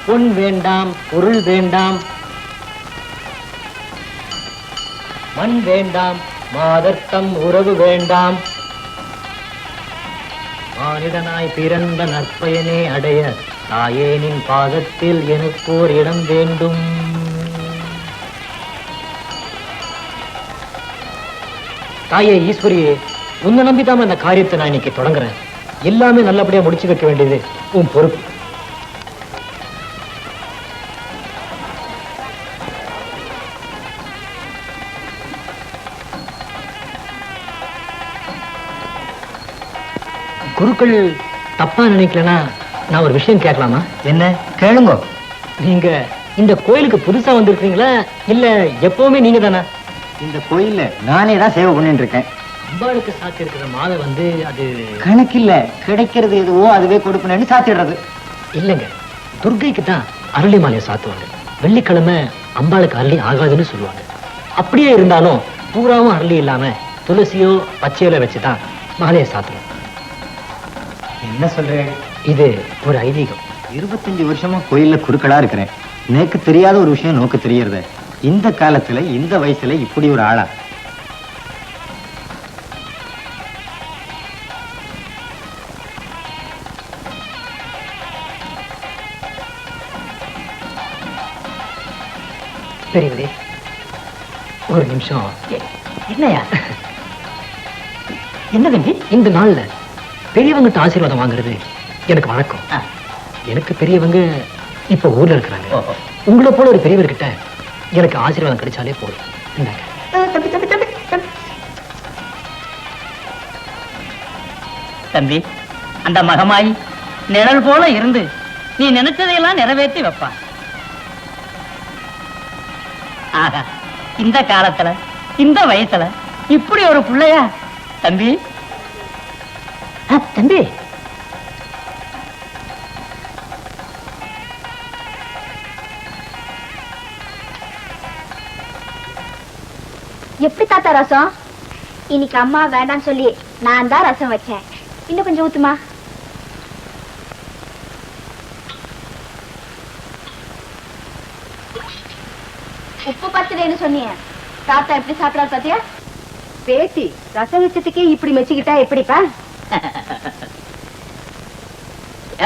பொன் வேண்டாம், பொருள் வேண்டாம், மண் வேண்டாம், மாதர்த்தம் உறவு வேண்டாம், மானிடனாய் பிறந்த நற்பயனே அடைய தாயேனின் பாதத்தில் எனக்கோர் இடம் வேண்டும். தாயே ஈஸ்வரியே, உன்னை நம்பிதாம இந்த காரியத்தை நான் இன்னைக்கு தொடங்குறேன். எல்லாமே நல்லபடியா முடிச்சு வைக்க வேண்டியது உன் பொறுப்பு. குருக்கள் தப்பா நினைக்கலனா நான் ஒரு விஷயம் கேட்கலாமா? என்ன கேளுங்க. நீங்க இந்த கோயிலுக்கு புதுசா வந்திருக்கீங்களா இல்ல எப்பவுமே நீங்க தானா? இந்த கோயில்ல நானே தான் சேவை பண்ணிட்டு இருக்கேன். அம்பாளுக்கு சாத்தி இருக்கிற மாலை வந்து அது கணக்கில்ல, கிடைக்கிறது எதுவோ அதுவே கொடுப்பேன்னு சாத்திடுறது. இல்லைங்க, துர்கைக்கு தான் அரளி மாலையை சாத்துவாங்க. வெள்ளிக்கிழமை அம்பாளுக்கு அரளி ஆகாதுன்னு சொல்லுவாங்க. அப்படியே இருந்தாலும் பூராவும் அரளி இல்லாம துளசியோ பச்சையில வச்சுதான் மாலையை சாத்துறோம். என்ன சொல்றேன்? இது ஒரு ஐதீகம். 25 வருஷமா கோயில்ல குருக்களா இருக்கிறேன். எனக்கு தெரியாத ஒரு விஷயம் நோக்கு தெரியறது. இந்த காலத்துல இந்த வயசுல இப்படி ஒரு ஆளா? பெரியவரே, ஒரு நிமிஷம். என்னையா என்ன தம்பி? இந்த நாள்ல பெரியவங்கிட்ட ஆசீர்வாதம் வாங்குறது எனக்கு வழக்கம். எனக்கு பெரியவங்க இப்ப ஊர்ல இருக்கிறாங்க. உங்களை போல ஒரு பெரியவர்கிட்ட எனக்கு ஆசீர்வாதம் கிடைச்சாலே போதும். தம்பி, அந்த மகமாயி நிழல் போல இருந்து நீ நினைச்சதையெல்லாம் நிறைவேற்றி வைப்பா. ஆகா, இந்த காலத்துல இந்த வயசுல இப்படி ஒரு பிள்ளையா தம்பி? தம்பி, எப்படி தாத்தா ரசம்? இன்னைக்கு அம்மா வேண்டாம் சொல்லி நான் தான் ரசம் வச்சேன். இன்னும் கொஞ்சம் ஊத்துமா? உப்பு பத்துலேன்னு சொன்னீங்க, தாத்தா எப்படி சாப்பிடாரு பாத்தியா? பேத்தி ரசம் வச்சதுக்கே இப்படி மெச்சுக்கிட்டா எப்படிப்பா?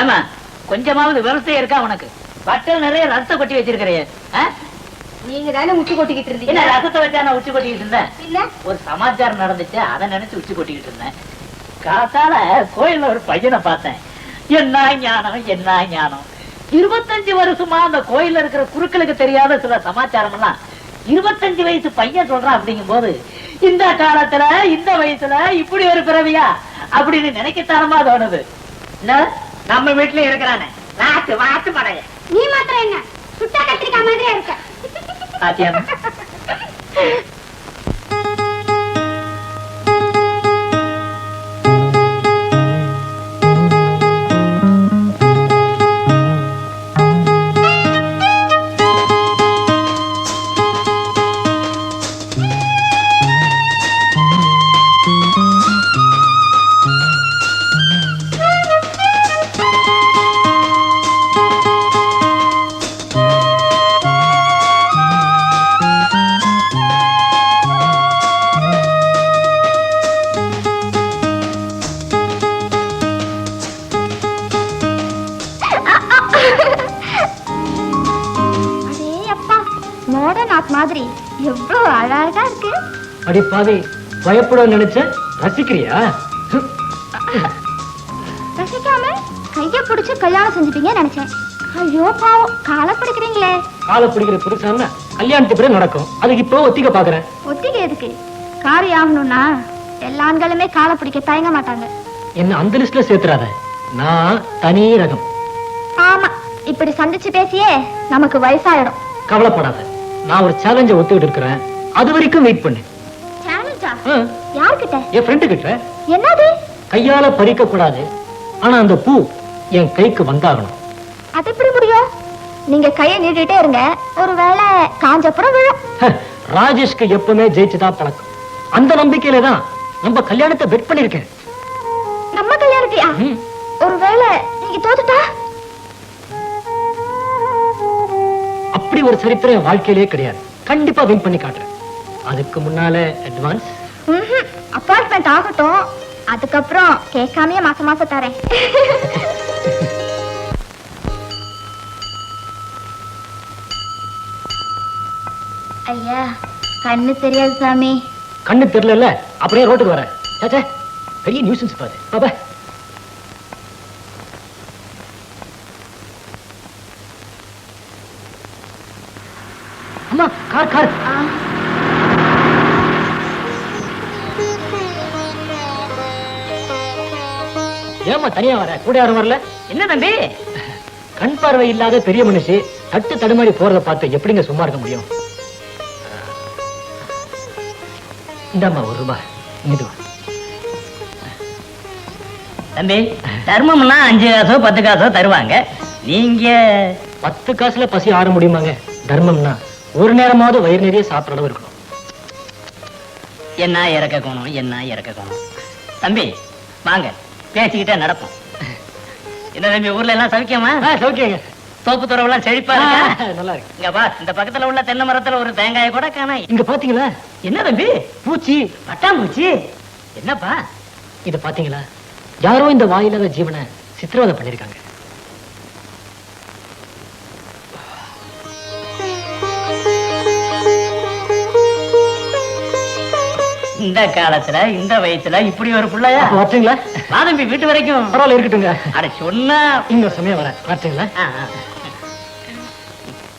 ஏமா, கொஞ்சமாவது விவசாயம் இருக்கா உனக்கு? பட்டல் நிறைய ரசத்தை கொட்டி வச்சிருக்கிறிய. நீங்க தானே உச்சி கொட்டிக்கிட்டு இருந்தீங்க. என்ன ரசத்தை வச்சா நான் உச்சி கொட்டிக்கிட்டு இருந்தேன்? இல்ல, ஒரு சமாச்சாரம் நடந்துச்சு, அதை நினைச்சு உச்சி கொட்டிக்கிட்டு இருந்தேன். காத்தால கோயில்ல ஒரு பையனை பார்த்தேன். என்ன ஞானம், என்ன ஞானம்! 25 வருஷமா அந்த கோயில்ல இருக்கிற குருக்களுக்கு தெரியாத சில சமாச்சாரம் எல்லாம் 25 வயசு பையன் சொல்றான். அப்படிங்கும் போது இந்த காலத்துல இந்த வயசுல இப்படி ஒரு பிறவியா அப்படின்னு நினைக்கத்தானமா தோணுது. நம்ம வீட்டுல இருக்கிறானே வாத்து வாத்து படைய, நீ மாத்திரம் என்ன சுட்டா கத்திரிக்காய் மாதிரியா இருக்க. பாத்தியாமா? மாதிரி எவ்வளவு அழகா இருக்கு. அடி பாவி, பயப்பட நினைச்ச ரசிக்கிறியா? ரசிக்காம கைய பிடிச்சு கல்யாணம் செஞ்சுட்டீங்க நினைச்சேன். ஐயோ பாவம், காலை பிடிக்கிறீங்களே. காலை பிடிக்கிற புருஷன் கல்யாணத்துக்கு பிறகு நடக்கும். அதுக்கு இப்போ ஒத்திக்க பாக்குறேன். ஒத்திகை எதுக்கு? காரியம் ஆகணும்னா எல்லா ஆண்களுமே காலை பிடிக்க தயங்க மாட்டாங்க. என்ன அந்த லிஸ்ட்ல சேர்த்துறாத, நான் தனி ரகம். ஆமா, இப்படி சந்திச்சு பேசியே நமக்கு வயசாயிடும். கவலைப்படாத, நான் ஒரு சேலஞ்ச ஒத்துக்கிட்டு இருக்கிறேன். அது வரைக்கும் வெயிட் பண்ணு. சேலஞ்சா? யார்கிட்ட? என் ஃப்ரெண்டு கிட்ட. என்னது? கையால பறிக்க கூடாது, ஆனா அந்த பூ என் கைக்கு வந்தாகணும். அது எப்படி முடியும்? நீங்க கையை நீட்டிட்டே இருங்க, ஒருவேளை காஞ்சப்புறம் விழும். ராஜேஷ்க்கு எப்பவுமே ஜெயிச்சுதான் பழக்கம். அந்த நம்பிக்கையில தான் நம்ம கல்யாணத்தை பெட் பண்ணிருக்கேன். நம்ம கல்யாணத்தையா? ஒருவேளை நீங்க தோத்துட்டா? ஒரு சரித்திரம் என் வாழ்க்கையிலே கிடையாது. கண்டிப்பா வின் பண்ணி காட்டுறேன். அதுக்கு முன்னால அட்வான்ஸ். அப்பார்ட்மெண்ட் ஆகட்டும், அதுக்கப்புறம் கேட்காமயே மாசம் மாசம் தரேன். ஐயா, கண்ணு தெரியாது சாமி. கண்ணு தெரியல, அப்படியே ரோட்டுக்கு வரேன். சாச்சா, பெரிய நியூசன்ஸ் பாரு. பாபா, அம்மா, கார் கார். ஏமா தனியா வர? கூட யாரும் வரல? என்ன தம்பி? கண் பார்வை இல்லாத பெரிய மனுஷி தட்டு தடுமாறி போறத பார்த்து எப்படிங்க சும்மா இருக்க முடியும்? இந்தாம்மா ₹1. இங்கிட்டு வா. தம்பி, தர்மம்னா 5 காசோ 10 காசோ தருவாங்க. நீங்க 10 காசுல பசி ஆற முடியுமாங்க? தர்மம்னா ஒரு நேரமாவது வயிறு நிறைய சாப்பிட அளவு இருக்கணும். என்ன இறக்கணும், என்ன இறக்கணும். தம்பி வாங்க, பேசிக்கிட்டே நடப்போம். என்ன தம்பி, ஊர்ல எல்லாம் சௌக்கியமா? சௌக்கியங்க. தோப்பு துறவெல்லாம் செழிப்பா இருக்கா? நல்லா இருக்கு. இங்க பா, இந்த பக்கத்துல உள்ள தென்னை மரத்துல ஒரு தேங்காயை கூட காணோம். இங்க பாத்தீங்களா? என்ன தம்பி? பூச்சி, பட்டாம்பூச்சி. என்னப்பா இத பாத்தீங்களா? யாரோ இந்த வாயில்லாத ஜீவனை சித்திரவதை பண்ணிருக்காங்க. இந்த காலத்துல இந்த வயசுல இப்படி ஒரு பிள்ளையா? வரட்டுங்களா? வா தம்பி, வீட்டு வரைக்கும். பரவாயில்ல, இருக்கட்டுங்க. அட சொன்னா இன்னொரு சமயம் வரேன். வரட்டுங்களா?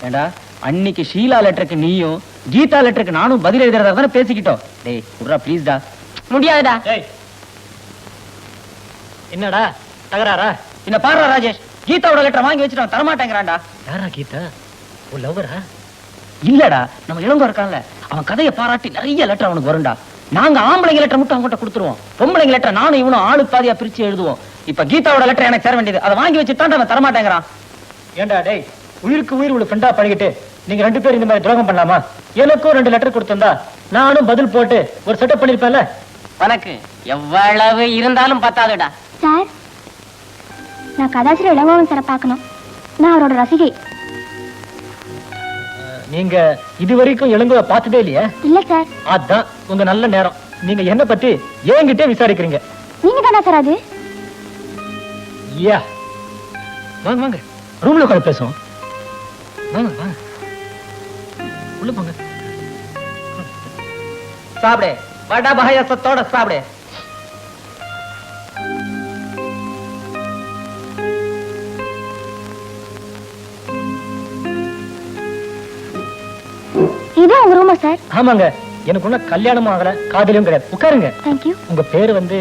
ஏண்டா, அன்னைக்கு ஷீலா லெட்டருக்கு நீயும் கீதா லெட்டருக்கு நானும் பதில் எழுதுறதா தானே பேசிக்கிட்டோம். டேய் குர்ரா ப்ளீஸ்டா. முடியாதுடா. ஏய், என்னடா தகராறா? என்ன பாருடா ராஜேஷ், கீதாவோட லெட்டர் வாங்கி வச்சுட்டான், தரமாட்டேங்கிறான்டா. யாரா கீதா? ஒரு லவ்வரா? இல்லடா, நம்ம இளங்கோ இருக்கான்ல, அவன் கதையை பாராட்டி நிறைய லெட்டர் அவனுக்கு வரும்டா. நாங்க ஆம்பளைங்க லெட்டர் மட்டும் அவங்ககிட்ட கொடுத்துருவோம், பொம்பளைங்க லெட்டர் நானும் இவனும் ஆளுக்கு பாதியா பிரிச்சு எழுதுவோம். இப்ப கீதாவோட லெட்டர் எனக்கு சேர வேண்டியது, அதை வாங்கி வச்சுட்டான், அவன் தரமாட்டேங்கிறான். ஏண்டா டேய், உயிருக்கு உயிர் உள்ள ஃப்ரெண்டா பழகிட்டு நீங்க 2 பேரும் இந்த மாதிரி துரோகம் பண்ணலாமா? எனக்கும் 2 லெட்டர் கொடுத்திருந்தா நானும் பதில் போட்டு ஒரு செட்டப் பண்ணிருப்பேன்ல. உனக்கு எவ்வளவு இருந்தாலும் பத்தாதுடா. சார், நான் கதாசிரியர் இளங்கோவன் சாரை பார்க்கணும். நான் அவரோட ரசிகை. நீங்க இதுவரைக்கும் இளங்கோவை பார்த்ததே இல்லையா? இல்ல சார். அதான் உங்க நல்ல நேரம். நீங்க என்ன பத்தி என்கிட்டே விசாரிக்கிறீங்க. நீங்க தானே சார் அது? யா, வாங்க வாங்க, ரூம்ல உட்காந்து பேசுவோம். வாங்க வாங்க, உள்ள போங்க. சாப்பிடு, வடை பாயாசத்தோட சாப்பிடு. இது உங்க ரூமா சார்? ஆமாங்க, எனக்கு ஒன்னும் கல்யாணமும் ஆகல, காதலியும் கிடையாது. உட்காருங்க. தேங்க்யூ. உங்க பேரு வந்து?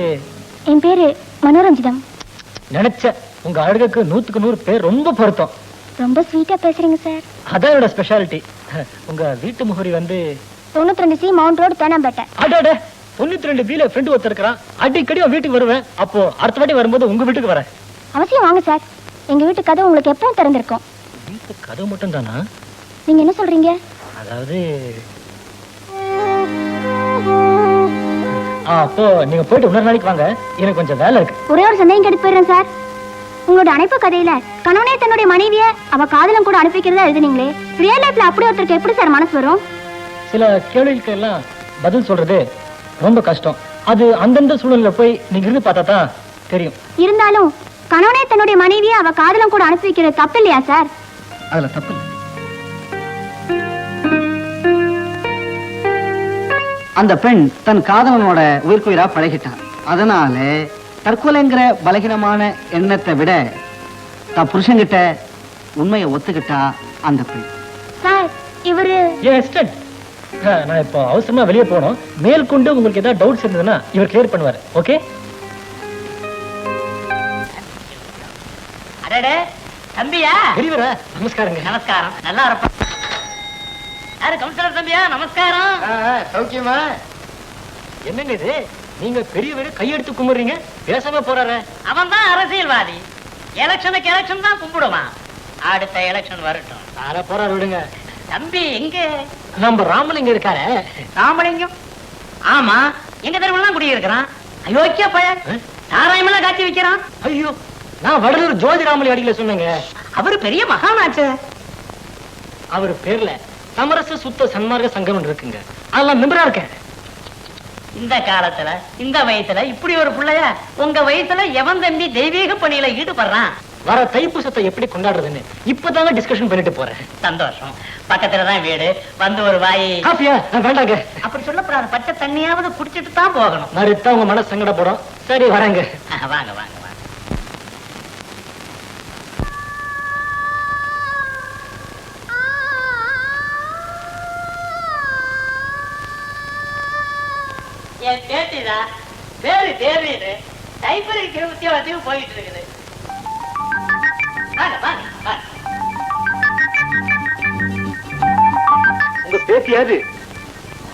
என் பேரு மனோரஞ்சிதம். நினைச்ச உங்க அழகுக்கு 100க்கு 100 பேர் ரொம்ப பொருத்தம். ரொம்ப ஸ்வீட்டா பேசுறீங்க சார். அதான் என்னோட ஸ்பெஷாலிட்டி. உங்க வீட்டு முகவரி வந்து? 92C Mount Road, Teynampet. அடாட, 92Bல ஃப்ரெண்ட் ஒருத்தர் இருக்கிறான். அடிக்கடி உன் வீட்டுக்கு வருவேன். அப்போ அடுத்த வாட்டி வரும்போது உங்க வீட்டுக்கு வரேன். அவசியம் வாங்க சார். எங்க வீட்டு கதவு உங்களுக்கு எப்பவும் திறந்திருக்கும். வீட்டு கதவு மட்டும் தானா? நீங்க என்ன சொல்றீங்க? அதாவது அப்போ நீங்க போயிட்டு இன்னொரு நாளைக்கு வாங்க, எனக்கு கொஞ்சம் வேலை இருக்கு. ஒரே ஒரு சந்தேகம் கேட்டு போயிடுறேன் சார். உங்களோட அனுப்பு கதையில கணவனே தன்னுடைய மனைவிய அவ காதலும் கூட அனுப்பிக்கிறதா எழுதுனீங்களே, ரியல் லைஃப்ல அப்படி ஒருத்தருக்கு எப்படி சார் மனசு வரும்? சில கேள்விகளுக்கு எல்லாம் பதில் சொல்றது ரொம்ப கஷ்டம். அது அந்தந்த சூழல்ல போய் நீங்க இருந்து பார்த்தா தான் தெரியும். இருந்தாலும் கணவனே தன்னுடைய மனைவிய அவ காதலும் கூட அனுப்பி வைக்கிறது தப்பு இல்லையா சார்? அதுல தப்பு இல்லை. அந்த பெண் தன் காதலனோட உயிர்க்குயிரா பழகிட்டான். அதனால தற்கொலைங்கிற பலகீனமான எண்ணத்தை விட தன் புருஷன்கிட்ட உண்மையை ஒத்துக்கிட்டா அந்த பெண். சார், இவரு ஏன் அசிஸ்டன்ட்? நான் இப்போ அவசரமா வெளியே போனோம். மேற்கொண்டு உங்களுக்கு ஏதாவது டவுட்ஸ் இருந்ததுன்னா இவர் கிளியர் பண்ணுவாரு. ஓகே? அடடே தம்பியா? பெரியவரா? நமஸ்காரங்க. நமஸ்காரம். நல்லா இருப்பா. யாரு கவுன்சிலர் தம்பியா? நமஸ்காரம். சௌக்கியமா? என்னங்க இது, நீங்க பெரியவர் கையெடுத்து கும்பிடுறீங்க, பேசாம போறாரு? அவன் தான் அரசியல்வாதி. எலெக்ஷனுக்கு எலெக்ஷன் தான் கும்பிடுவான். அடுத்த எலெக்ஷன் வரட்டும். ஆனா போறாரு, விடுங்க. தம்பி எங்க? நம்ம ராமலிங்க இருக்காரு. ராமலிங்கம்? ஆமா, எங்க தெருவெல்லாம் குடியிருக்கிறான். அயோக்கிய பையன். சாராயமெல்லாம் காட்சி வைக்கிறான். ஐயோ, நான் வடலூர் ஜோதி ராமலி அடிக்கல சொன்னேங்க. அவரு பெரிய மகானாச்சு. அவர் பேர்ல சமரச சுத்த சன்மார்க்க சங்கம் இருக்குங்க. அதெல்லாம் மெம்பரா இருக்கேன். இந்த காலத்துல இந்த வயசுல இப்படி ஒரு பிள்ளையா? உங்க வயசுல எவன் தம்பி தெய்வீக பணியில ஈடுபடுறான்? வர தைப்பூசத்தை எப்படி கொண்டாடுறதுன்னு இப்பதாங்க டிஸ்கஷன் பண்ணிட்டு போறேன். சந்தோஷம். பக்கத்துலதான் வீடு. வந்து ஒரு வாய் காப்பியா? வேண்டாங்க. அப்படி சொல்லப்படாது. பச்சை தண்ணியாவது குடிச்சிட்டு தான் போகணும். மறுத்தா உங்க மனசு சங்கடப்படும். சரி வரேங்க. வாங்க வாங்க வாங்க. என் பேட்டிதான் பேரு தேவின்னு டைப்பரைக்கு உத்தியோகத்தையும் போயிட்டு இருக்குது. வாங்க வாங்க வாங்க. உங்க பேத்தியாது?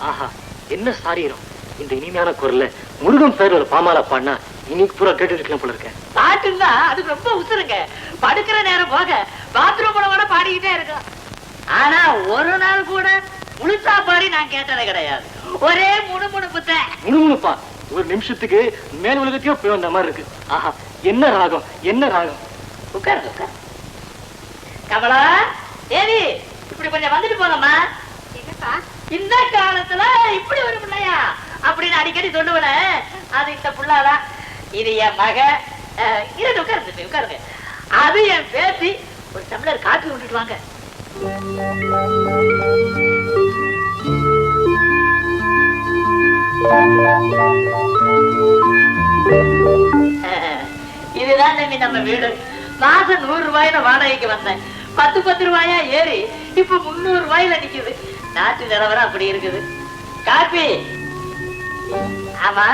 ஆஹா, என்ன சாரீரம்! இந்த இனிமையான குரல்ல முருகன் பேர் ஒரு பாமாலா பாடினா இன்னைக்கு பூரா கேட்டு இருக்கலாம் போல இருக்கேன். பாட்டுன்னா அதுக்கு ரொம்ப உசுருங்க. படுக்கிற நேரம் போக பாத்ரூம் கூட பாடிக்கிட்டே இருக்கும். ஆனா ஒரு நாள் கூட முழுசா பாடி நான் கேட்டது கிடையாது. ஒரே முணுமுணுப்புத்த. முணுமுணுப்பா? ஒரு நிமிஷத்துக்கு மேல் உலகத்தையும் போய் வந்த மாதிரி இருக்கு. ஆஹா, என்ன ராகம், என்ன ராகம்! உட்காருங்க உட்காரு. கமலா தேவி, இப்படி கொஞ்சம் வந்துட்டு போங்கம்மா. இந்த காலத்துல இப்படி ஒரு பிள்ளையா அப்படின்னு அடிக்கடி சொல்லுவன. அது இந்த புள்ளாதான். இது என் மக. இருந்து உட்காருங்க உட்காருங்க. அது என் பேத்தி. ஒரு டம்ளர் காப்பி விட்டுட்டு வாங்க. இதுதான் தம்பி நம்ம வீடு. மாசம் 100 ரூபாயில வாடகைக்கு வந்தேன். 10 ரூபாயா ஏறி இப்ப 300 ரூபாயில நிக்குது. நாட்டு நிலவரம் அப்படி இருக்குது. காப்பி. ஆமா,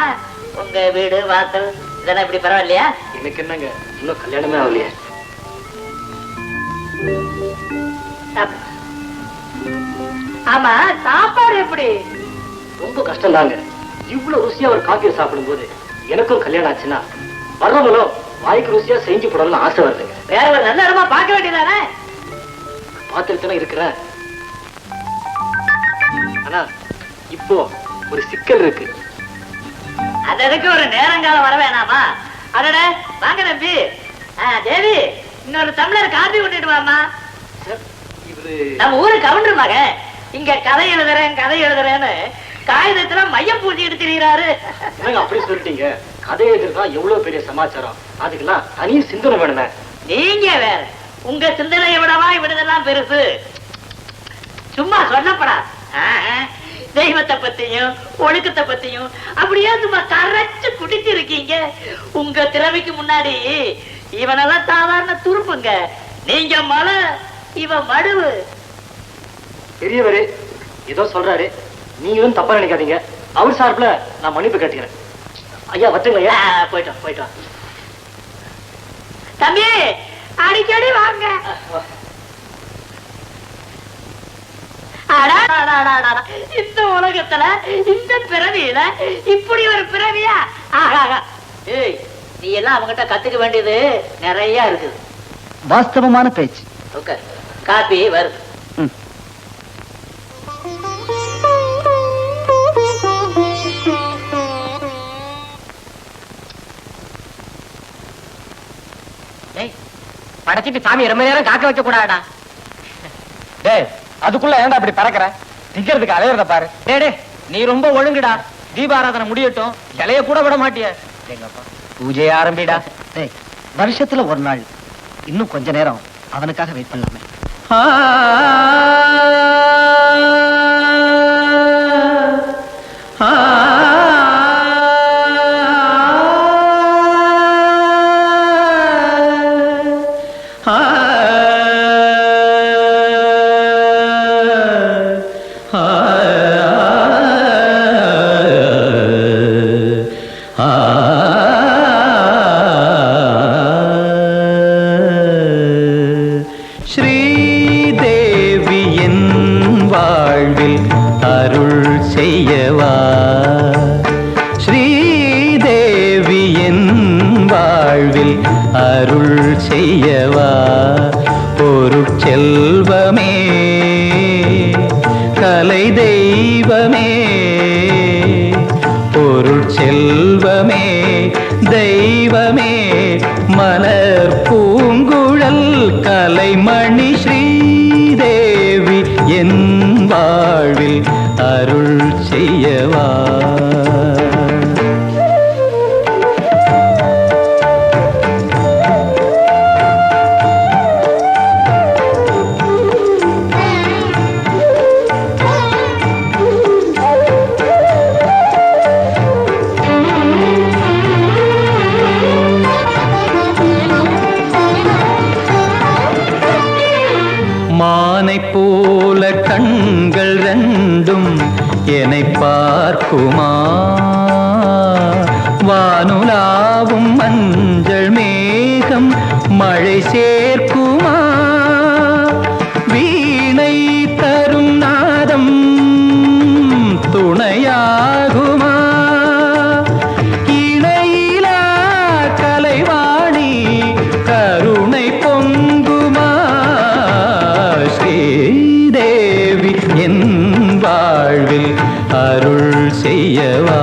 உங்க வீடு வாசல் இதெல்லாம் இப்படி பரவாயில்லையா? எனக்கு என்னங்க, இன்னும் கல்யாணமே ஆகலையே. ஆமா, சாப்பாடு எப்படி? ரொம்ப கஷ்டம் தாங்க. இவ்வளவு ருசியா ஒரு காஃபியை சாப்பிடும் போது எனக்கும் கல்யாணம் ஆச்சுன்னா வர்றவங்களும் வாய்க்கு ருசியா செஞ்சு போடணும்னு ஆசை வருதுங்க. வேற ஒரு நல்ல இடமா பார்க்க வேண்டியதானே? பார்த்துட்டு இருக்கிறேன். ஆனா இப்போ ஒரு சிக்கல் இருக்கு. அதற்கு ஒரு நேரங்காலம் வர வேணாமா? அதோட வாங்க தம்பி. தேவி, இன்னொரு டம்ளர் காபி கொண்டுட்டு வாமா. நம்ம ஊரு கவுண்டர் மக இங்க கதை எழுதுறேன்னு காகிதத்துல மையம் பூச்சி எடுத்துறாரு. அப்படி சொல்லிட்டீங்க. கதை எழுதுறதா எவ்வளவு பெரிய சமாச்சாரம். அதுக்கெல்லாம் தனி சிந்தனை வேணுமே. நீங்க வேற. உங்க சிந்தனையை விடவா இவிடதெல்லாம் பெருசு. சும்மா சொல்லப்படா. தெய்வத்தை பத்தியும் ஒழுக்கத்தை பத்தியும் அப்படியே சும்மா கரைச்சு குடிச்சிருக்கீங்க. உங்க திறமைக்கு முன்னாடி இவனெல்லாம் சாதாரண துருப்புங்க. நீங்க மலை, இவன் மடுவு. பெரியவரே ஏதோ சொல்றாரு, நீங்களும் தப்பா நினைக்காதீங்க. அவர் சார்பில் நான் மன்னிப்பு கேட்டுக்கிறேன். ஐயா வச்சுங்க. போயிட்டோம். தம்பி அடிக்கடி வாங்க. இந்த உலகத்துல இந்த பிறவியில இப்படி ஒரு பிறவியா? ஏய், நீ எல்லாம் அவங்கிட்ட கத்துக்க வேண்டியது நிறைய இருக்குது. வாஸ்தவமான பேச்சு. காப்பி வருது. படைச்சிட்டு சாமி ரொம்ப நேரம் காக்க வைக்க கூடாடா. டேய், அதுக்குள்ள ஏன்டா அப்படி பறக்கிற? திக்கிறதுக்கு அலையறத பாரு. டே, நீ ரொம்ப ஒழுங்குடா. தீபாராதனை முடியட்டும், இலைய கூட விட மாட்டிய. எங்கப்பா பூஜையை ஆரம்பிடா. டேய், வருஷத்துல ஒரு நாள் இன்னும் கொஞ்ச நேரம் அவனுக்காக வெயிட் பண்ணலாமே. ஸ்ரீதேவியின் வாழ்வில் அருள் செய்யவா, ஸ்ரீதேவியின் வாழ்வில் அருள் செய்யவா, பொருட்செல்வமே கலை தெய்வமே, பொருட்செல்வமே தெய்வமே, மலர் பூங்குழல் கலைமணி ஸ்ரீதேவி வாழ்வில் அருள் செய்யவா. மானை போல கண்கள் ரெண்டும் என்னை பார்க்குமா, வானுலாவும் மஞ்சள் மேகம் மழை சேர்க்குமா, வீணை தரும் நாதம் துணையாகுமா, இணையிலா கலைவாணி கருணை பொங்குமா, ஸ்ரீதேவி என் வாழ்வில் அருள் செய்யவா.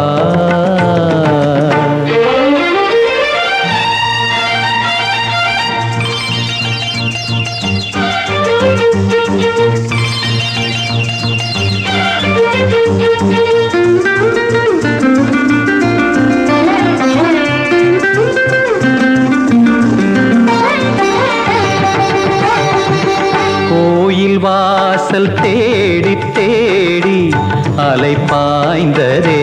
கோயில் வாசல் தேடி தேடி அலை பாய்ந்ததே,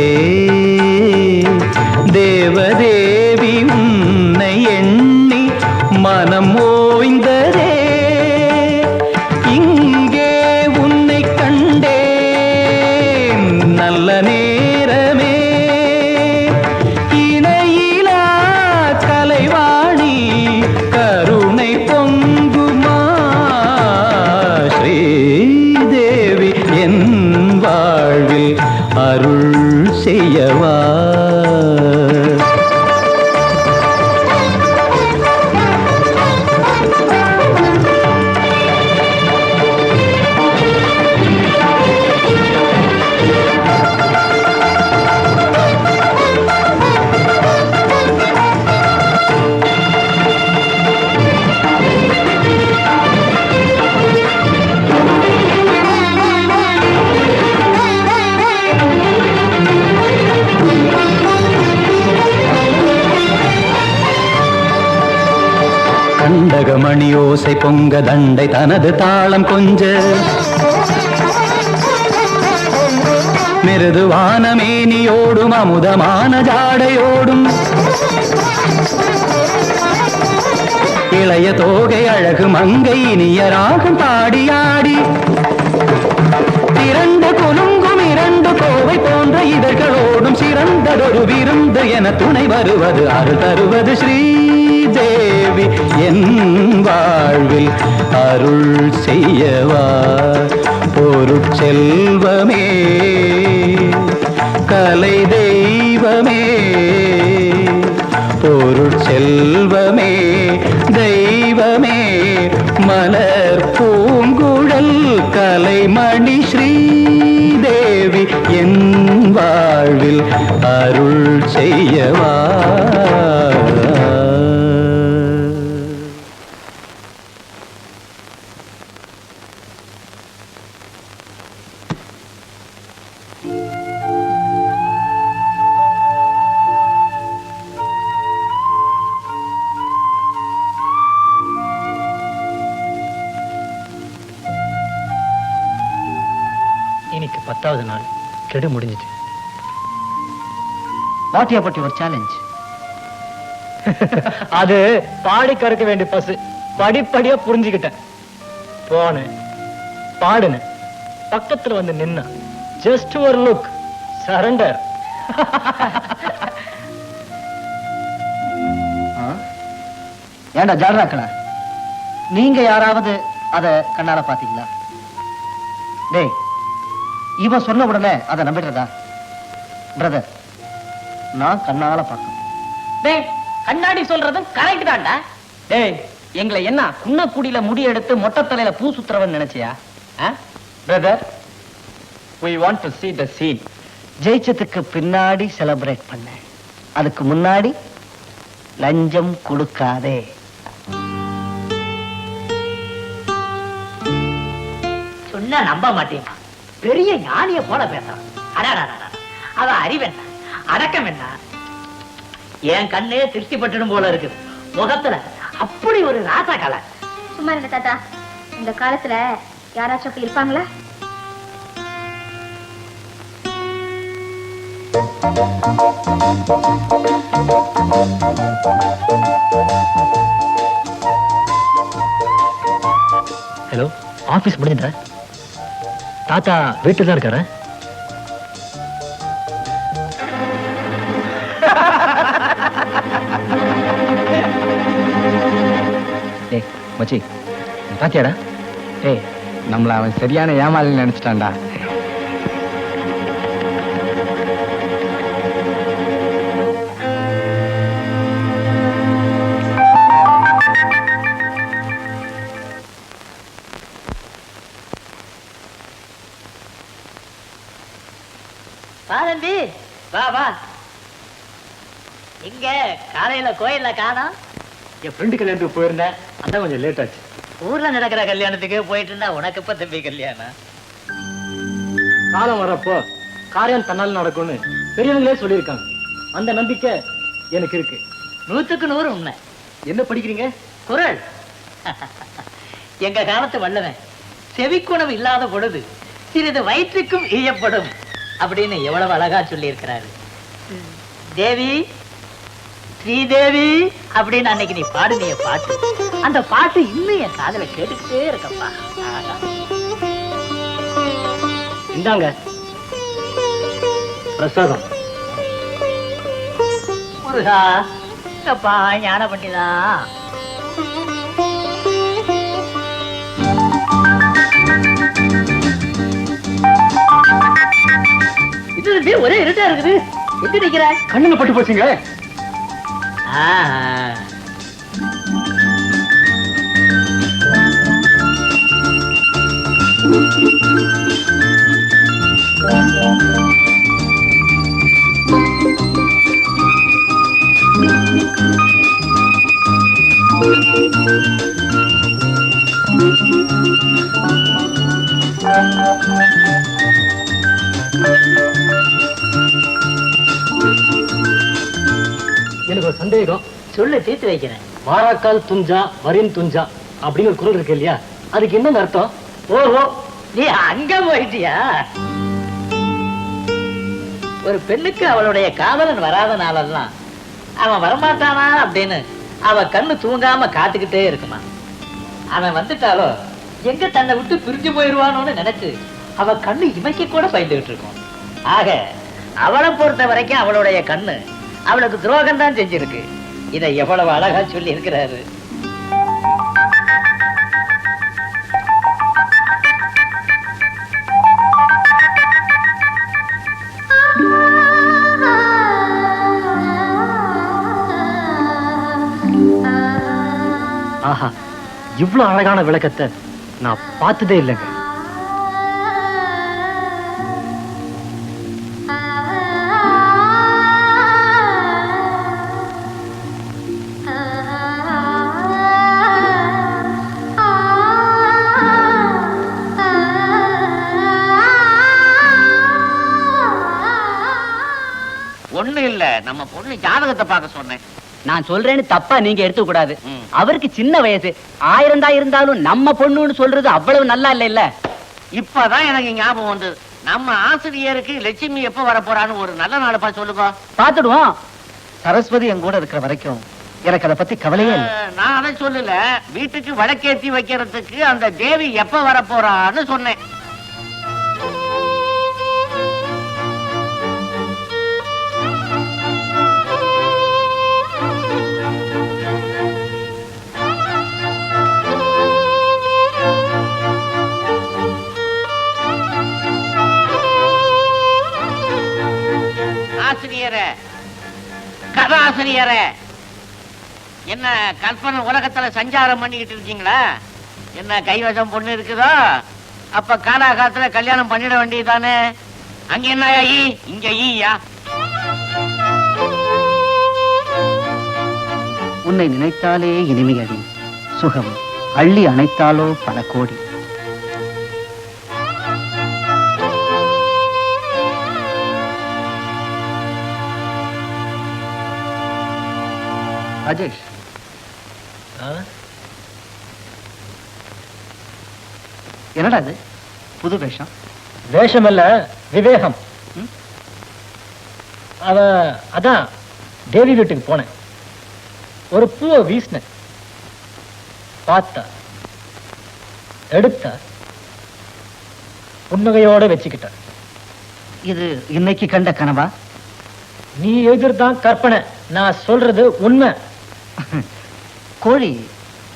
தேவதேவி உன்னை எண்ணி மனம் ஓய்ந்ததே, இங்கே உன்னை கண்டேன் நல்ல நேரமே, இணையிலா கலைவாணி கருணை பொங்குமா, ஸ்ரீதேவி என் வாழ்வில் அருள் செய்யவா. கண்டகமணி ஓசை பொங்க தண்டை தனது தாளம் கொஞ்ச, மிருதுவான மேனியோடும் அமுதமான ஜாடையோடும், இளைய தோகை அழகு மங்கை இனிய ராகம் பாடியாடி, இரண்டு குலுங்கும் இரண்டு கோவை போன்ற இதழ்களோடும் சிறந்ததொரு விருந்து என துணை வருவது அருள் தருவது ஸ்ரீதேவி என் வாழ்வில் அருள் செய்யவா. பொருட்செல்வமே கலை தெய்வமே, பொருட்செல்வமே தெய்வமே, மலர் பூங்குழல் கலைமணி ஸ்ரீதேவி என் வாழ்வில் அருள் செய்யவா. இன்னைக்கு 10வது நாள் கெடு முடிஞ்சுது. What about your challenge? அது பாடி கறக்க வேண்டிய பசு, படிப்படியா புரிஞ்சுக்கிட்டேன். போனேன், பாடுனேன், பக்கத்துல வந்து நின்ன, ஜஸ்ட் ஒரு லுக், சரண்டர். ஏண்டா ஜாடராக்கடா, நீங்க யாராவது அத கண்ணால பாத்தீங்களா? டேய், இவ சொன்ன உடனே அதை நம்பிடுறதா? பிரதர், நான் கண்ணால பார்க்கணும். டேய், கண்ணாடி சொல்றதும் கரெக்ட் தான்டா. டேய், எங்களை என்ன குன்னக்குடியில முடி எடுத்து மொட்டை தலையில பூ சுத்துறவன் நினைச்சியா? Brother, we want to see the scene. ஜெயிச்சதுக்கு பின்னாடி செலிப்ரேட் பண்ண, அதுக்கு முன்னாடி லஞ்சம் கொடுக்காதே. சொன்னா நம்ப மாட்டேன். பெரிய ஞானிய போல பேசுறான். அடாடாடா, அவ அறிவென்ன அடக்கம் என்ன? என் கண்ணே திருஷ்டி பட்டுடும் போல இருக்குது. முகத்துல அப்படி ஒரு ராசா கலை. சும்மா இருங்க தாத்தா. இந்த காலத்துல யாராச்சும் அப்படி இருப்பாங்களா? ஹலோ, ஆபீஸ் முடிஞ்சா? தாத்தா வீட்டுல தான் இருக்காரு. டேய் மச்சி, பாத்தியாடா? டேய், நம்மள அவன் சரியான ஏமாளி நினைச்சிட்டான்டா. தம்பி, வா வா. இங்க காலையில கோயில்ல காணோம். என் ஃப்ரெண்டு கல்யாணத்துக்கு போயிருந்தேன், அதான் கொஞ்சம் லேட் ஆச்சு. ஊர்ல நடக்கிற கல்யாணத்துக்கு போயிட்டு இருந்தா உனக்கு எப்ப தம்பி கல்யாணம்? காலம் வரப்போ காரியம் தன்னால் நடக்கும்னு பெரியவங்களே சொல்லியிருக்காங்க. அந்த நம்பிக்கை எனக்கு இருக்கு. 100க்கு 100 உண்மை. என்ன படிக்கிறீங்க? குறள். எங்க காலத்து வல்லவன் செவிக்குணவு இல்லாத பொழுது சிறிது வயிற்றுக்கும் ஈயப்படும் அப்படின்னு எவ்வளவு அழகா சொல்லி இருக்கிறாரு. தேவி, ஸ்ரீதேவி அப்படின்னு அன்னைக்கு நீ பாடுனிய பாட்டு, அந்த பாட்டு இன்னும் என் காதுல கேட்டுக்கிட்டே இருக்கப்பா. இந்தாங்க பிரசாதம். முருகா, அப்பா ஞான பண்ணிதா. இது ஒரே இருட்டா இருக்குது. எங்க நிக்கிற? கண்ணுல பட்டு போச்சுங்க. எனக்கு ஒரு சந்தேகம். சொல்லு, தீர்த்து வைக்கிறேன். வாராக்கால் துஞ்சா வரின் துஞ்சா அப்படின்னு ஒரு குறள் இருக்கு இல்லையா, அதுக்கு என்ன அர்த்தம்? ஓஹோ, நீ அங்க போயிட்டியா? ஒரு பெண்ணுக்கு அவளுடைய காதலன் வராத நாளெல்லாம் அவன் வரமாட்டானா அப்படின்னு அவ கண்ணு தூங்காம காத்துக்கிட்டே இருக்குமா. அவன் வந்துட்டாலோ எங்க தன்னை விட்டு பிரிஞ்சு போயிருவானோன்னு நினைச்சு அவ கண்ணு இமைக்க கூட பயந்துகிட்டு இருக்கும். ஆக அவளை பொறுத்த வரைக்கும் அவளுடைய கண்ணு அவளுக்கு துரோகம் தான் செஞ்சிருக்கு. இதை எவ்வளவு அழகா சொல்லி இருக்கிறாரு. ஆஹா, இவ்வளவு அழகான விளக்கத்தை நான் பார்த்ததே இல்லைங்க. ஒண்ணு இல்ல, நம்ம பொண்ணு ஜாதகத்தை பார்க்க சொன்னேன். நான் சொல்றேன்னு தப்பா நீங்க எடுத்துக்க கூடாது. அவருக்கு சின்ன வயசு, 1000 தான் இருந்தாலும் நம்ம பொண்ணுன்னு சொல்றது அவ்வளவு நல்லா இல்ல. இப்பதான் எனக்கு ஞாபகம் வந்து, நம்ம ஆசிரியருக்கு லட்சுமி எப்ப வர போறான்னு ஒரு நல்ல நாள் பார்த்து சொல்லுங்க. பாத்துடுவோம். சரஸ்வதி என் கூட இருக்கிற வரைக்கும் எனக்கு அதை பத்தி கவலையே இல்லை. நான் அதை சொல்லல, வீட்டுக்கு வடக்கேத்தி வைக்கிறதுக்கு அந்த தேவி எப்ப வர போறான்னு சொன்னேன். ஆசிரியரே, கதாசிரியரே, என்ன கற்பனை உலகத்துல சஞ்சாரம் பண்ணிக்கிட்டு இருக்கீங்களா? என்ன கைவசம் பொண்ணு இருக்குதோ? அப்ப காலாகாலத்துல கல்யாணம் பண்ணிட வேண்டியதானே. அங்க என்ன ஈ, இங்க ஈயா? உன்னை நினைத்தாலே இனிமையடி சுகம், அள்ளி அணைத்தாலோ பல கோடி. ராஜேஷ், என்னடா இது புது வேஷம்? வேஷம் அல்ல, விவேகம். அதான் தேவி வீட்டுக்கு போனேன். ஒரு பூவை வீசினேன், பார்த்தா, எடுத்தா, புன்னகையோட வச்சுக்கிட்ட. இது இன்னைக்கு கண்ட கனவா? நீ எதிர்தான் கற்பனை, நான் சொல்றது உண்மை. கோழி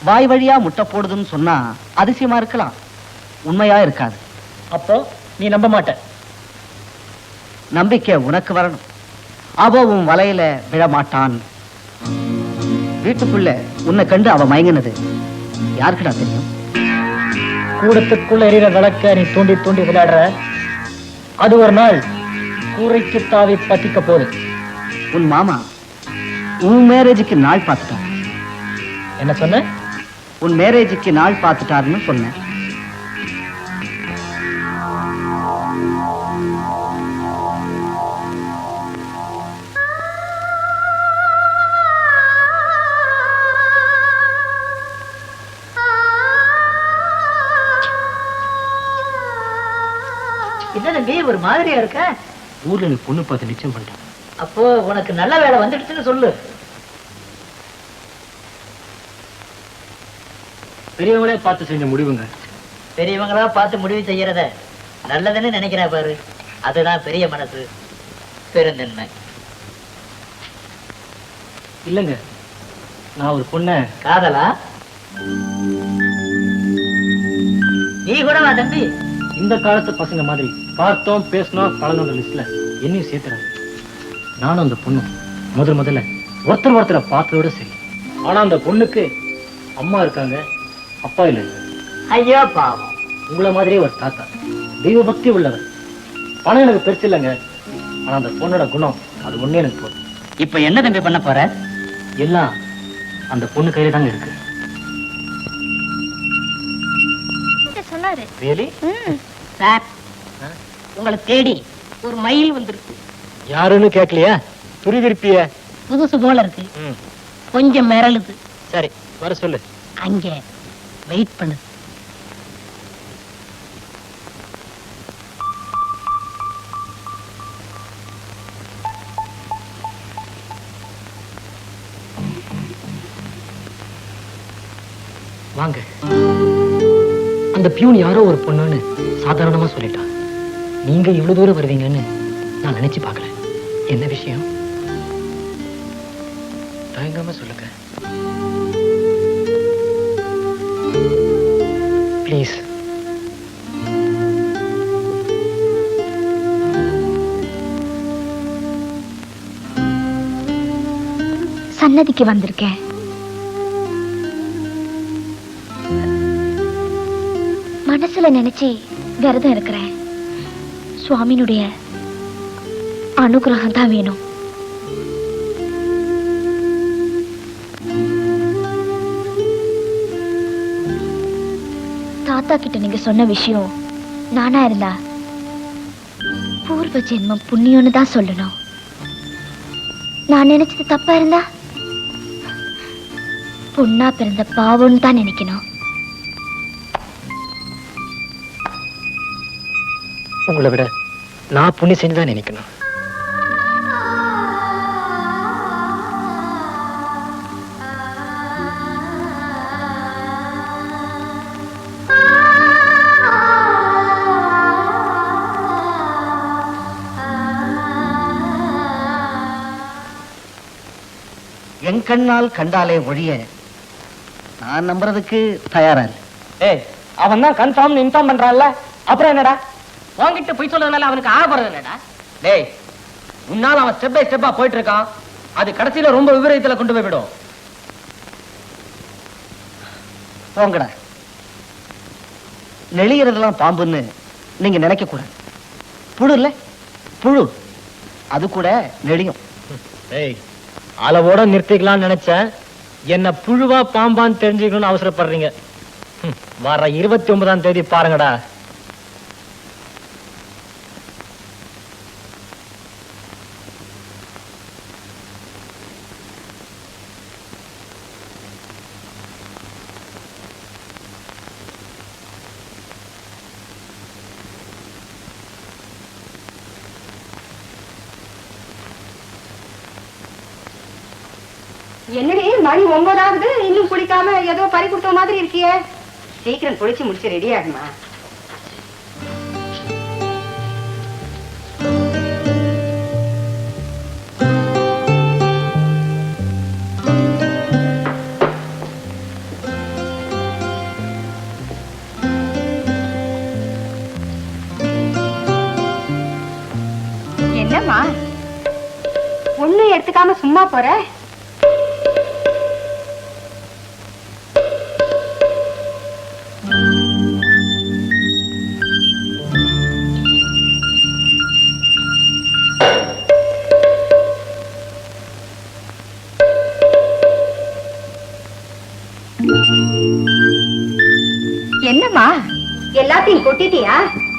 வாய் வழியா முட்டை போடுதுன்னு சொன்னா அதிசயமா இருக்கலாம், உண்மையா இருக்காது. அப்போ நீ நம்ப மாட்ட. நம்பிக்கை உனக்கு வரணும். அவ உன் வலையில விழமாட்டான். வீட்டுக்குள்ள உன்னை கண்டு அவ மயங்கினது யாருக்குடா தெரியும்? கூடத்துக்குள்ள எறிகிற விளக்க நீ தூண்டி தூண்டி விளையாடுற, அது ஒரு நாள் கூரைக்கு தாவி பத்திக்க போகுது. உன் மாமா உன் மேரேஜுக்கு நாள் பார்த்துட்டார். என்ன சொன்ன? உன் மேரேஜுக்கு நாள் பார்த்துட்டாருன்னு சொன்னேன். என்ன தம்பி ஒரு மாதிரியா இருக்க? ஊர்ல நீ பொண்ணு பார்த்து நிச்சயம் பண்ணிட்டேன். அப்போ உனக்கு நல்ல வேலை வந்துடுச்சுன்னு சொல்லு. பெரியவங்களே பார்த்து செஞ்ச முடிவுங்க. பெரியவங்களா பார்த்து முடிவு செய்யறத நல்லதுன்னு நினைக்கிறா பாரு, அதுதான் பெரிய மனசு, பெருந்தன்மை. இல்லங்க, நான் ஒரு பொண்ண காதலா? நீ கூடவா தம்பி? இந்த காலத்து பசங்க மாதிரி பார்த்தோம் பேசணும் பழகின லிஸ்ட்ல என்னையும் சேர்த்துறாங்க. நானும் அந்த பொண்ணும் முதல்ல ஒருத்தரை பார்த்ததோட சரி. ஆனா அந்த பொண்ணுக்கு அம்மா இருக்காங்க, அப்பா இல்லை. ஐயோ பாவம். உங்களை மாதிரியே ஒரு தாத்தா, தெய்வ பக்தி உள்ளவர். பணம் எனக்கு பெருசு இல்லைங்க, ஆனா அந்த பொண்ணோட குணம் அது ஒண்ணே எனக்கு போதும். இப்ப என்ன தம்பி பண்ண போற? எல்லாம் அந்த பொண்ணு கையில தாங்க இருக்கு. சொன்னாரு. ரியலி? சார், உங்களை தேடி ஒரு மயில் வந்திருக்கு. யாருன்னு கேட்கலையா? துருவிருப்பிய புதுசு போல இருக்கு, கொஞ்சம் மிரளுது. சரி, வர சொல்லு. அங்க வெயிட் பண்ணு. வாங்க. அந்த பியூன் யாரோ ஒரு பொண்ணுன்னு சாதாரணமா சொல்லிட்டா. நீங்க இவ்வளவு தூரம் வருவீங்கன்னு நான் நினைச்சு பார்க்கல. என்ன விஷயம்? தயங்காம சொல்லுங்க ப்ளீஸ். சன்னதிக்கு வந்திருக்கேன். மனசுல நினைச்சு விரதம் இருக்கிறேன். சுவாமினுடைய அனுகிரகம் தான் வேணும். தாத்தா கிட்ட நீங்க சொன்ன விஷயம் நானா இருந்தா பூர்வ ஜென்மம் புண்ணியம்னு தான் சொல்லணும். நான் நினைச்சது தப்பா இருந்தா பொண்ணா பிறந்த பாவம்னு தான் நினைக்கணும். உங்களை விட நான் புண்ணியம் செஞ்சுதான் நினைக்கணும். என் கண்ணால் கண்டாலே ஒழிய நான் நம்புறதுக்கு தயாரா இல்லை. ஏய், அவன் தான் கன்ஃபார்ம் இன்ஃபார்ம் பண்றான்ல, அப்புறம் என்னடா? வாங்கிட்டு போய் சொல்றதுனால அவனுக்கு ஆகப்படுறது என்னடா? டேய், உன்னால அவன் ஸ்டெப் பை ஸ்டெப்பா போயிட்டு இருக்கான். அது கடைசியில ரொம்ப விபரீதத்துல கொண்டு போய் விடும். போங்கடா. நெளியறதெல்லாம் பாம்புன்னு நீங்க நினைக்க கூடாது. புழு இல்ல, புழு அது கூட நெளியும். ஏய், அளவோட நிறுத்திக்கலாம்னு நினைச்சேன். என்ன புழுவா பாம்பான்னு தெரிஞ்சுக்கணும்னு அவசரப்படுறீங்க. வர 29ஆம் தேதி பாருங்கடா. என்னடி மணி 9 இன்னும் குளிக்காம ஏதோ பறி கொடுத்த மாதிரி இருக்கியே. சீக்கிரம் குளிச்சு முடிச்சு ரெடி ஆகுமா? என்னம்மா ஒண்ணும் எடுத்துக்காம சும்மா போற? என்னம்மா எல்லாத்தையும் கொட்டிட்டியா?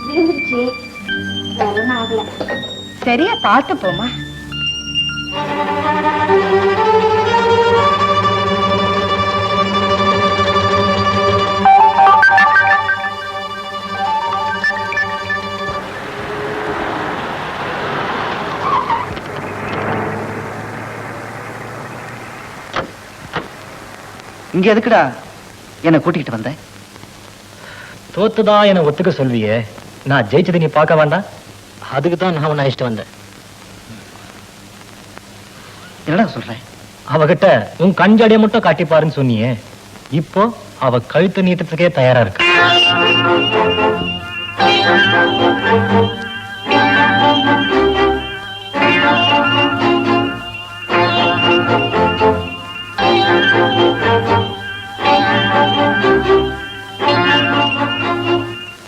விழுந்துருச்சு. ஆகல. சரியா பார்த்து போமா. இங்க எதுக்குடா என்ன கூட்டிக்கிட்டு வந்த? தோத்துதான் என்ன ஒத்துக்க சொல்வியே, நான் ஜெயிச்சது நீ பார்க்க வேண்டாம். அதுக்கு தான் நான் உன்னை அழைச்சிட்டு வந்தேன். என்னடா சொல்றேன்? அவகிட்ட உன் கஞ்சாடிய மட்டும் காட்டிப்பாருன்னு சொன்னியே, இப்போ அவ கழுத்து நீட்டத்துக்கே தயாரா இருக்கு.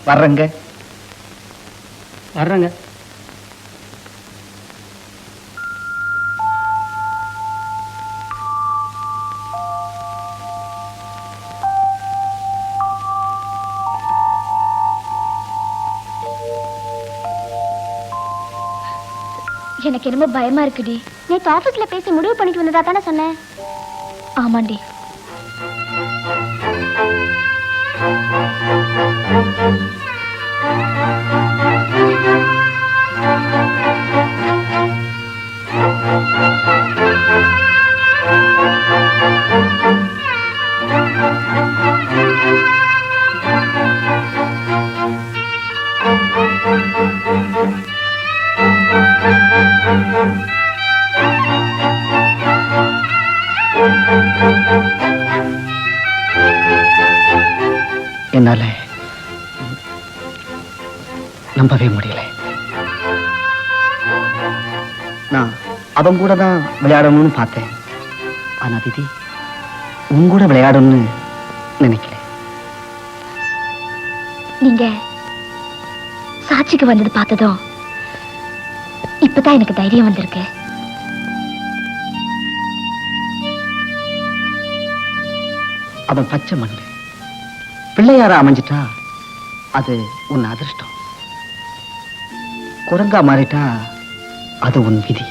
வர்றங்க வர்றங்க. எனக்கு என்னமோ பயமா இருக்குடி. நேத்து ஆபீஸ்ல பேசி முடிவு பண்ணிட்டு வந்ததா தானே சொன்னேன். ஆமாண்டி. என்னால நம்பவே முடியல. நான் அவன் கூட தான் விளையாடணும்னு பார்த்தேன். ஆனா விதி உன் கூட விளையாடணும்னு நினைக்கல. நீங்க சாட்சிக்கு வந்தது பார்த்ததும் இப்பதான் எனக்கு தைரியம் வந்திருக்கு. அவன் பச்சை மண்ணு பிள்ளையார அமைஞ்சிட்டா அது உன் அதிர்ஷ்டம். குரங்கா மாறிட்டா அது உன் விதி.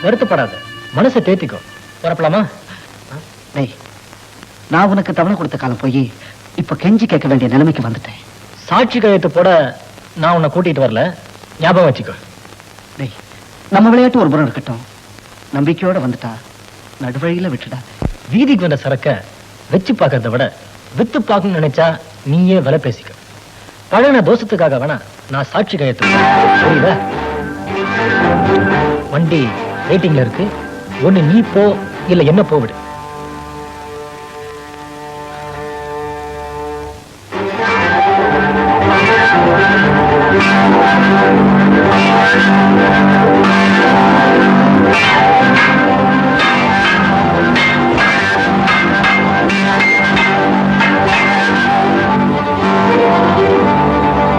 வருத்தப்படாத, மனசை தேத்திக்கோ. வரப்பலாமா? நான் உனக்கு தவணை கொடுத்த காலம் போய் இப்ப கெஞ்சி கேட்க வேண்டிய நிலைமைக்கு வந்துட்டேன். சாட்சி கையெழுத்து போட நான் உன்னை கூட்டிட்டு வரல, ஞாபகம் வச்சுக்கோ. நம்ம விளையாட்டு ஒரு புறம் இருக்கட்டும், நம்பிக்கையோட வந்துட்டா நடுவழியில விட்டுடா. வீதிக்கு வந்த சரக்க வச்சு பார்க்கறத விட வித்து பார்க்கணும்னு நினைச்சா நீயே விலை பேசிக்க. பழன தோஷத்துக்காக வேணா நான் சாட்சி கையெழுத்து புரியுதா? வண்டி வெயிட்டிங்ல இருக்கு. ஒண்ணு நீ போ, இல்ல என்ன போவிடு.